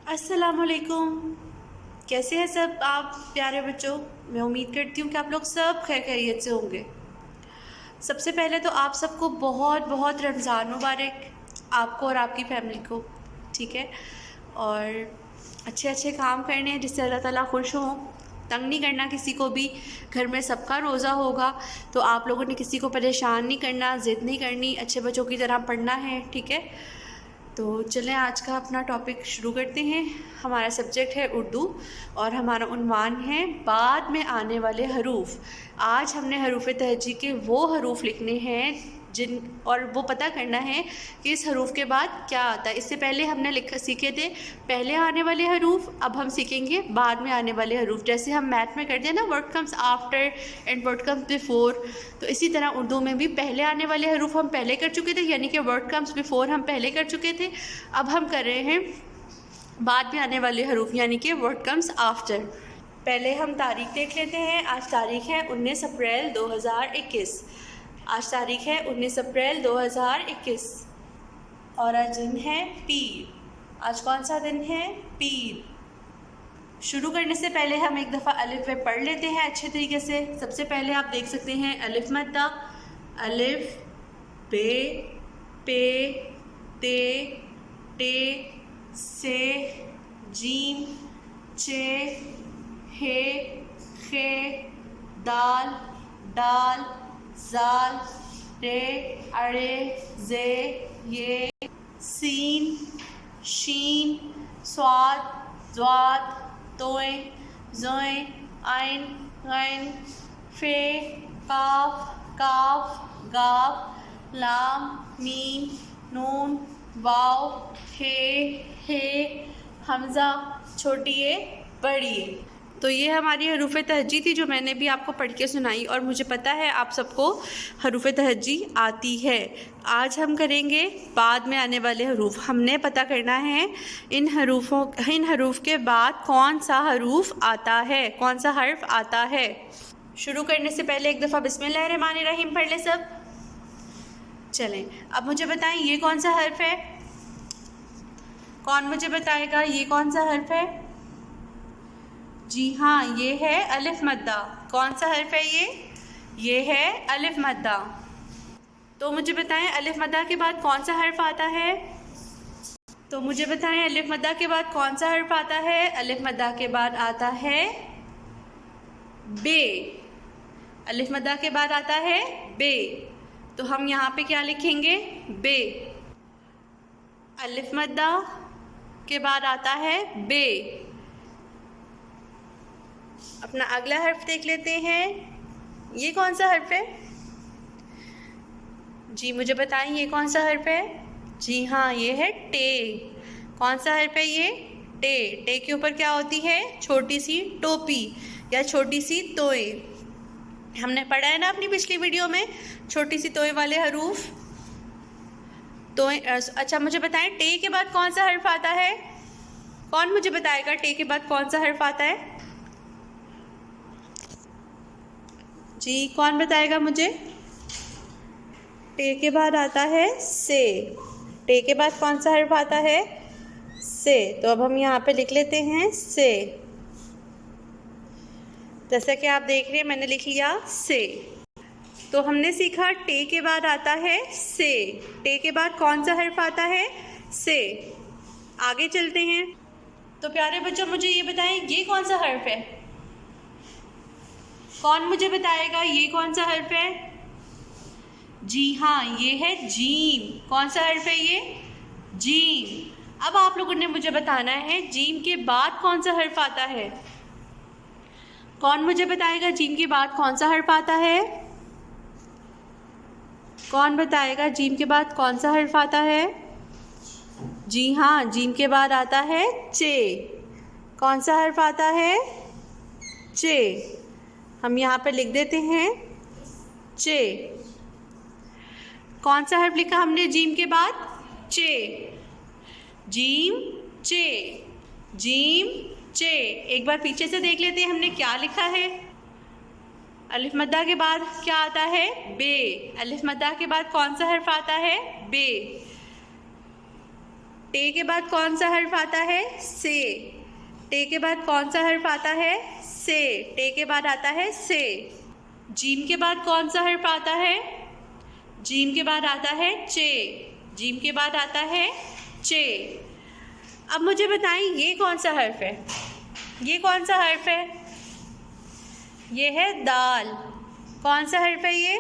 अस्सलामुअलैकुम। कैसे हैं सब आप प्यारे बच्चों। मैं उम्मीद करती हूँ कि आप लोग सब खैर खैरियत से होंगे। सबसे पहले तो आप सबको बहुत बहुत रमज़ान मुबारक, आपको और आपकी फैमिली को। ठीक है, और अच्छे अच्छे काम करने हैं जिससे अल्लाह ताला खुश हो। तंग नहीं करना किसी को भी। घर में सबका रोज़ा होगा तो आप लोगों ने किसी को परेशान नहीं करना, ज़िद नहीं करनी, अच्छे बच्चों की तरह पढ़ना है। ठीक है, तो चलें आज का अपना टॉपिक शुरू करते हैं। हमारा सब्जेक्ट है उर्दू और हमारा उन्वान है बाद में आने वाले हरूफ। आज हमने हरूफ तहजी के वो हरूफ लिखने हैं जिन और वो पता करना है कि इस हरूफ के बाद क्या आता है। इससे पहले हमने सीखे थे पहले आने वाले हरूफ, अब हम सीखेंगे बाद में आने वाले हरूफ। जैसे हम मैथ में करते हैं ना, word comes after and word comes before, तो इसी तरह उर्दू में भी पहले आने वाले हरूफ हम पहले कर चुके थे, यानी कि वर्ड कम्स बिफोर हम पहले कर चुके थे। अब हम कर रहे हैं बाद में आने वाले हरूफ, यानी कि वर्ड कम्स आफ्टर। पहले हम तारीख देख लेते हैं। आज तारीख है 19 अप्रैल 2021। आज तारीख है 19 अप्रैल 2021 और आज दिन है पीर। आज कौन सा दिन है? पीर। शुरू करने से पहले हम एक दफ़ा अलिफ बे पढ़ लेते हैं अच्छे तरीके से। सबसे पहले आप देख सकते हैं अलिफ मद्दा, अलिफ बे पे ते टे से जीम चे हे खे दाल डाल जाल रे अड़े जे ये सीन शीन स्वाद ज़्वाद तोए ज़ोए आइन गैन फे काफ काफ गाफ लाम मीम नून वाव हे हमज़ा छोटी ए बड़ी ए। तो ये हमारी हरूफ तहजी थी जो मैंने भी आपको पढ़ के सुनाई, और मुझे पता है आप सबको हरूफ तहजी आती है। आज हम करेंगे बाद में आने वाले हरूफ। हमने पता करना है इन हरूफ के बाद कौन सा हरूफ आता है, कौन सा हर्फ आता है। शुरू करने से पहले एक दफ़ा बिस्मिल्लाहिर्रहमानिर्रहीम पढ़ ले सब। चलें, अब मुझे बताएं ये कौन सा हर्फ है? कौन मुझे बताएगा ये कौन सा हर्फ है? जी हाँ, ये है अलिफ मद्दा। कौन सा हर्फ है ये? ये है अलिफ मद्दा। तो मुझे बताएं अलिफ मद्दा के बाद कौन सा हर्फ आता है? तो मुझे बताएं अलिफ मद्दा के बाद कौन सा हर्फ आता है? अलिफ मद्दा के बाद आता है बे। अलिफ मद्दा के बाद आता है बे। तो हम यहाँ पे क्या लिखेंगे? बे। अलिफ मद्दा के बाद आता है बे। अपना अगला हर्फ देख लेते हैं। ये कौन सा हर्फ है? जी मुझे बताएं ये कौन सा हर्फ है? जी हाँ, ये है टे। कौन सा हर्फ है ये? टे। टे के ऊपर क्या होती है? छोटी सी टोपी या छोटी सी तोए। हमने पढ़ा है ना अपनी पिछली वीडियो में छोटी सी तोए वाले हरूफ। तो अच्छा मुझे बताएं टे के बाद कौन सा हर्फ आता है? कौन मुझे बताएगा टे के बाद कौन सा हर्फ आता है? जी कौन बताएगा मुझे? टे के बाद आता है से। टे के बाद कौन सा हर्फ आता है? से। तो अब हम यहाँ पे लिख लेते हैं से। जैसा कि आप देख रहे हैं मैंने लिख लिया से। तो हमने सीखा टे के बाद आता है से। टे के बाद कौन सा हर्फ आता है? से। आगे चलते हैं। तो प्यारे बच्चों मुझे ये बताएं ये कौन सा हर्फ है? कौन मुझे बताएगा ये कौन सा हर्फ है? जी हाँ, ये है जीम। कौन सा हर्फ है ये? जीम। अब आप लोगों ने मुझे बताना है जीम के बाद कौन सा हर्फ आता है। कौन मुझे बताएगा जीम के बाद कौन सा हर्फ आता है? कौन बताएगा जीम के बाद कौन सा हर्फ आता है? जी हाँ, जीम के बाद आता है चे। कौन सा हर्फ आता है? चे। हम यहाँ पर लिख देते हैं चे। कौन सा हर्फ लिखा हमने जीम के बाद? चे। जीम चे, जीम चे। एक बार पीछे से देख लेते हैं हमने क्या लिखा है। अलिफ मद्दा के बाद क्या आता है? बे। अलिफ मद्दा के बाद कौन सा हर्फ आता है? बे। टे के बाद कौन सा हर्फ आता है? से। टे के बाद कौन सा हर्फ आता है? से। टे के बाद आता है से। जीम के बाद कौन सा हर्फ आता है? जीम के बाद आता है चे। जीम के बाद आता है चे। अब मुझे बताएं ये कौन सा हर्फ है? ये कौन सा हर्फ है? ये है दाल। कौन सा हर्फ है ये?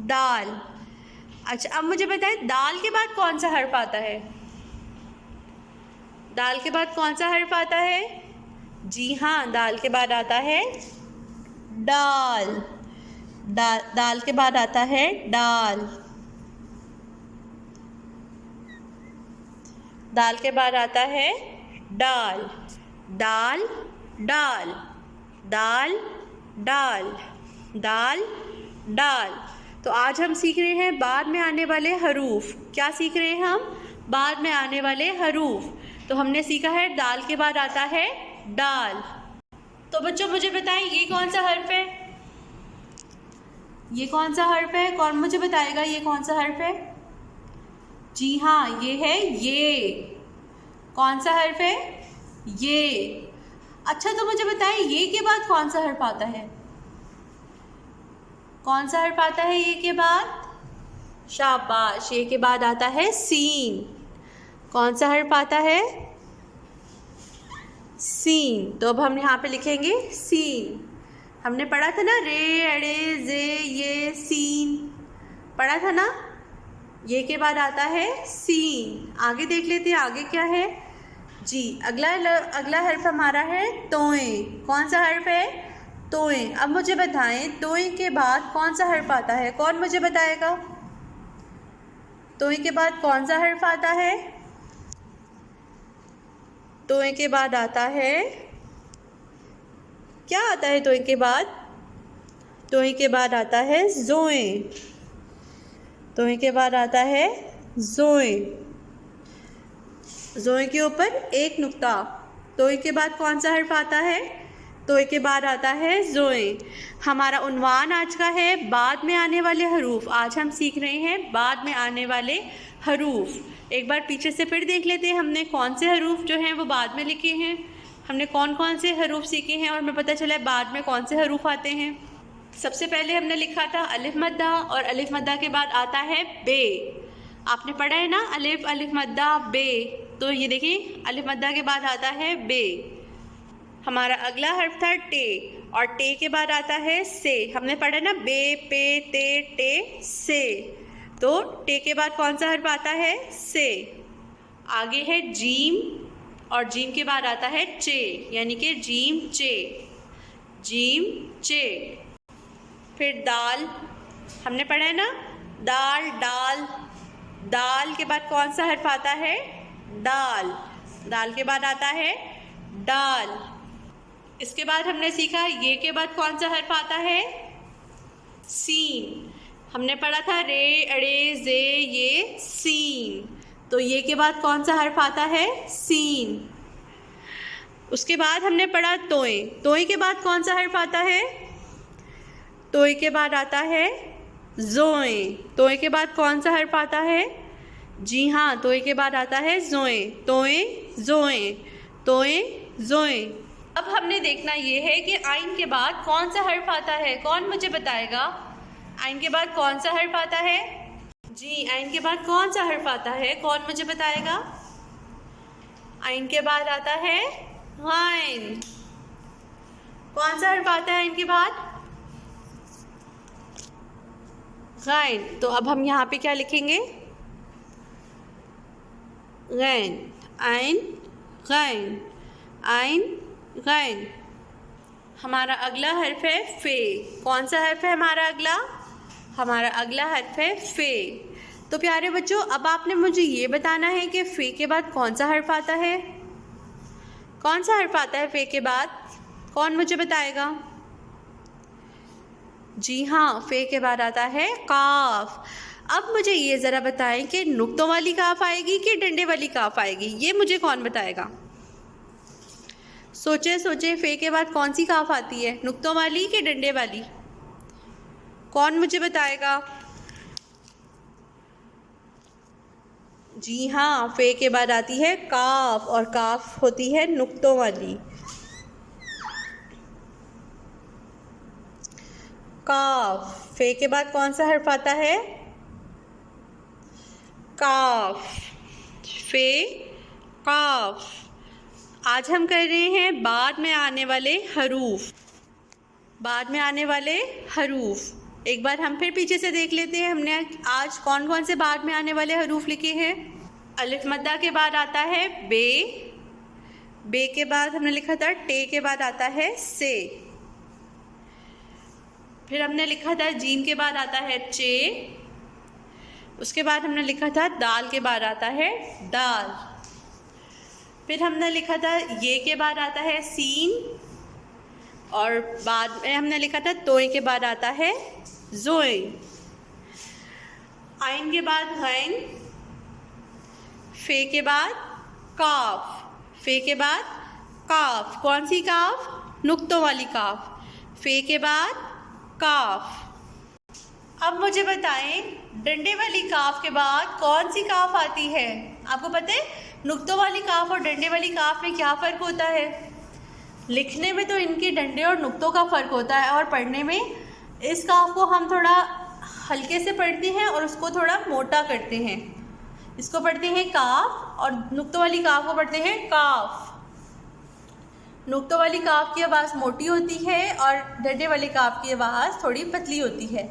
दाल। अच्छा, अब मुझे बताएं दाल के बाद कौन सा हर्फ आता है? दाल के बाद कौन सा हर्फ आता है? जी हाँ, दाल के बाद आता है डाल। दाल के बाद आता है डाल। दाल के बाद आता है डाल। दाल, डाल, दाल, डाल, दाल, डाल। तो आज हम सीख रहे हैं बाद में आने वाले हरूफ। क्या सीख रहे हैं हम? बाद में आने वाले हरूफ। तो हमने सीखा है दाल के बाद आता है डाल। तो बच्चों मुझे बताएं ये कौन सा हर्फ है? ये कौन सा हर्फ है? कौन मुझे बताएगा ये कौन सा हर्फ है? जी हाँ, ये है ये। कौन सा हर्फ है? ये। अच्छा, तो मुझे बताएं ये के बाद कौन सा हर्फ आता है? कौन सा हर्फ आता है ये के बाद? शाबाश, ये के बाद आता है सीन। कौन सा हर्फ आता है? सीन। तो अब हम यहाँ पे लिखेंगे सीन। हमने पढ़ा था ना रे, अड़े, जे, ये, सीन पढ़ा था ना। ये के बाद आता है सीन। आगे देख लेते हैं आगे क्या है जी। अगला हर्फ हमारा है तोए। कौन सा हर्फ है? तोए। अब मुझे बताएं तोए के बाद कौन सा हर्फ आता है? कौन मुझे बताएगा? तोए के बाद कौन सा हर्फ आता है? तोए के बाद आता है, क्या आता है तोए के बाद? तोए के बाद आता है जोए। तोए के बाद आता है जोए। जोए के ऊपर एक नुक्ता। तोए के बाद कौन सा हर्फ आता है? तोए के बाद आता है जोए। हमारा उन्वान आज का है बाद में आने वाले हरूफ। आज हम सीख रहे हैं बाद में आने वाले हरूफ। एक बार पीछे से फिर देख लेते हैं हमने कौन से हरूफ जो हैं वो बाद में लिखे हैं। हमने कौन कौन से हरूफ सीखे हैं और हमें पता चला है बाद में कौन से हरूफ आते हैं। सबसे पहले हमने लिखा था अलिफ मद्दा, और अलिफ मद्दा के बाद आता है बे। आपने पढ़ा है ना अलिफ, अलिफ मद्दा, बे। तो ये देखिए अलिफ मद्दा के बाद आता है बे। हमारा अगला हर्फ था टे, और टे के बाद आता है से। हमने पढ़ा ना बे, पे, ते, टे, से। तो टे के बाद कौन सा हर्फ आता है? से। आगे है जीम, और जीम के बाद आता है चे, यानी कि जीम चे। जीम चे। फिर दाल, हमने पढ़ा है ना दाल, डाल। दाल के बाद कौन सा हर्फ आता है? दाल। दाल के बाद आता है डाल। इसके बाद हमने सीखा ये के बाद कौन सा हर्फ आता है? सीन। हमने पढ़ा था रे, अड़े, जे, ये, सीन। तो ये के बाद कौन सा हर्फ आता है? सीन। उसके बाद हमने पढ़ा तोए। तोए के बाद कौन सा हर्फ आता है? तोए के बाद आता है जोए। तोए के बाद कौन सा हर्फ आता है? जी हाँ, तोए के बाद आता है जोए। तोए, जोए, तोए, जोए। अब हमने देखना ये है कि आइन के बाद कौन सा हर्फ आता है। कौन मुझे बताएगा आइन के बाद कौन सा हर्फ आता है? जी, आइन के बाद कौन सा हर्फ आता है? कौन मुझे बताएगा? आइन के बाद आता है गाइन। कौन सा हर्फ आता है आइन के बाद? गाइन। तो अब हम यहाँ पे क्या लिखेंगे? गैन। आइन, गैन, आइन, गैन। हमारा अगला हर्फ है फे। कौन सा हर्फ है हमारा अगला? हमारा अगला हर्फ है फे। तो प्यारे बच्चों, अब आपने मुझे ये बताना है कि फे के बाद कौन सा हर्फ आता है। कौन सा हर्फ आता है फे के बाद? कौन मुझे बताएगा? जी हाँ, फे के बाद आता है काफ। अब मुझे ये ज़रा बताएं कि नुक्तों वाली काफ आएगी कि डंडे वाली काफ आएगी, ये मुझे कौन बताएगा? सोचे सोचे, फे के बाद कौन सी काफ आती है, नुक्तों वाली कि डंडे वाली? कौन मुझे बताएगा? जी हाँ, फे के बाद आती है काफ, और काफ होती है नुक्तों वाली। काफ, फे के बाद कौन सा हर्फ आता है? काफ, फे, काफ। आज हम कर रहे हैं बाद में आने वाले हरूफ। बाद में आने वाले हरूफ एक बार हम फिर पीछे से देख लेते हैं, हमने आज कौन कौन से बाद में आने वाले हरूफ लिखे हैं। अलिफ मद्दा के बाद आता है बे, बे के बाद हमने लिखा था टे के बाद आता है से। फिर हमने लिखा था जीम के बाद आता है चे, उसके बाद हमने लिखा था दाल के बाद आता है दाल। फिर हमने लिखा था ये के बाद आता है सीन, और बाद में हमने लिखा था तोय के बाद आता है जोय। आइन के बाद गैन, फे के बाद काफ, फे के बाद काफ। कौन सी काफ? नुक्तों वाली काफ। फे के बाद काफ। अब मुझे बताएं डंडे वाली काफ के बाद कौन सी काफ आती है? आपको पता है नुक्तों वाली काफ और डंडे वाली काफ में क्या फ़र्क होता है? लिखने में तो इनके डंडे और नुक्तों का फ़र्क होता है, और पढ़ने में इस काफ को हम थोड़ा हल्के से पढ़ते हैं और उसको थोड़ा मोटा करते हैं। इसको पढ़ते हैं काफ और नुक्तों वाली काफ को पढ़ते हैं काफ। नुक्तों वाली काफ की आवाज़ मोटी होती है और डंडे वाली काफ की आवाज़ थोड़ी पतली होती है।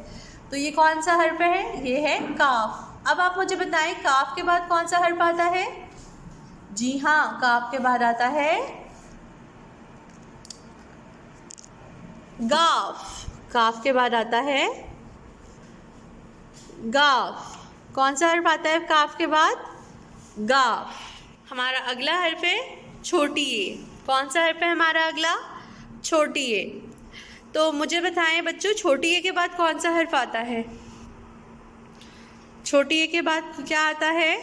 तो ये कौन सा हर्फ है? ये है काफ। अब आप मुझे बताएं काफ के बाद कौन सा हर्फ आता है? जी हाँ, काफ के बाद आता है गाफ। काफ के बाद आता है गाफ। कौन सा हर्फ आता है काफ के बाद? गाफ। हमारा अगला हर्फ है छोटी ए। कौन सा हर्फ है हमारा अगला? छोटी ए। तो मुझे बताएं बच्चों, छोटी ए के बाद कौन सा हर्फ आता है? छोटी ए के बाद क्या आता है?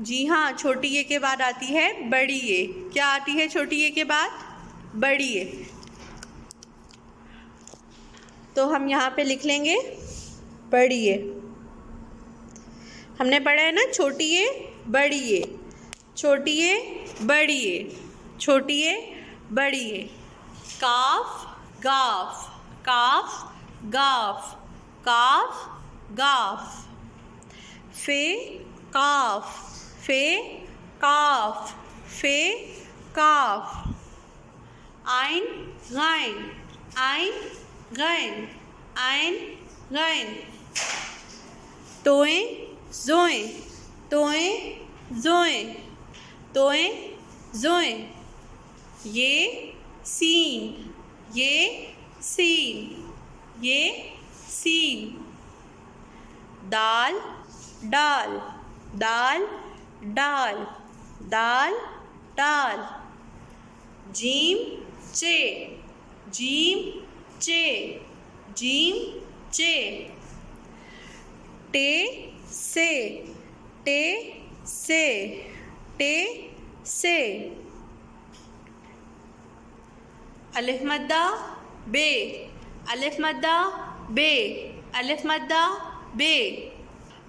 जी हाँ, छोटी ए के बाद आती है बड़ी ए। क्या आती है छोटी ए के बाद? बड़ी ए। तो हम यहाँ पे लिख लेंगे बड़ी ए। हमने पढ़ा है ना, छोटी ए बड़ी ए, छोटी ए बड़ी ए, छोटी ए बड़ी ए। काफ गाफ, काफ गाफ, काफ गाफ। फे काफ, फे काफ, फे काफ। आइन गैन, आइन गैन, आइन गैन। तोए जोए, तोए जोए, तोए जोए। ये सीन, ये सीन, ये सीन। दाल डाल, दाल डाल, दाल डाल। जीम चे, जीम चे, जीम चे। टे से, टे से, टे से। अलिफ मद्दा बे, अलिफ मद्दा बे, अलिफ मद्दा बे।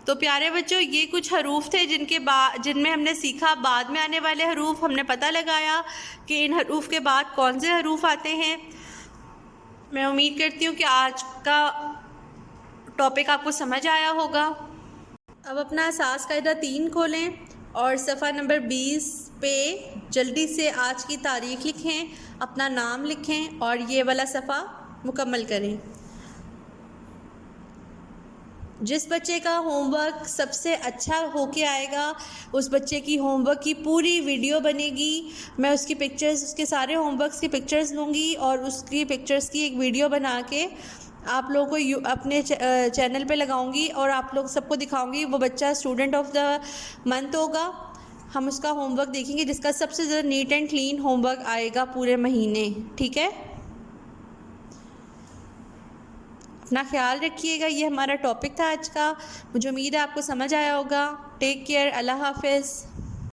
तो प्यारे बच्चों, ये कुछ हरूफ थे जिनमें हमने सीखा बाद में आने वाले हरूफ। हमने पता लगाया कि इन हरूफ के बाद कौन से हरूफ आते हैं। मैं उम्मीद करती हूँ कि आज का टॉपिक आपको समझ आया होगा। अब अपना असास कायदा 3 खोलें और सफ़ा नंबर 20 पे जल्दी से आज की तारीख़ लिखें, अपना नाम लिखें और ये वाला सफ़ा मुकम्मल करें। जिस बच्चे का होमवर्क सबसे अच्छा होके आएगा उस बच्चे की होमवर्क की पूरी वीडियो बनेगी। मैं उसकी पिक्चर्स, उसके सारे होमवर्क्स की पिक्चर्स लूँगी और उसकी पिक्चर्स की एक वीडियो बना के आप लोगों को अपने चैनल पे लगाऊंगी और आप लोग सबको दिखाऊंगी। वो बच्चा स्टूडेंट ऑफ द मंथ होगा। हम उसका होमवर्क देखेंगे जिसका सबसे ज़्यादा नीट एंड क्लीन होमवर्क आएगा पूरे महीने। ठीक है, अपना ख्याल रखिएगा। ये हमारा टॉपिक था आज का। मुझे उम्मीद है आपको समझ आया होगा। टेक केयर, अल्लाह हाफ़िज़।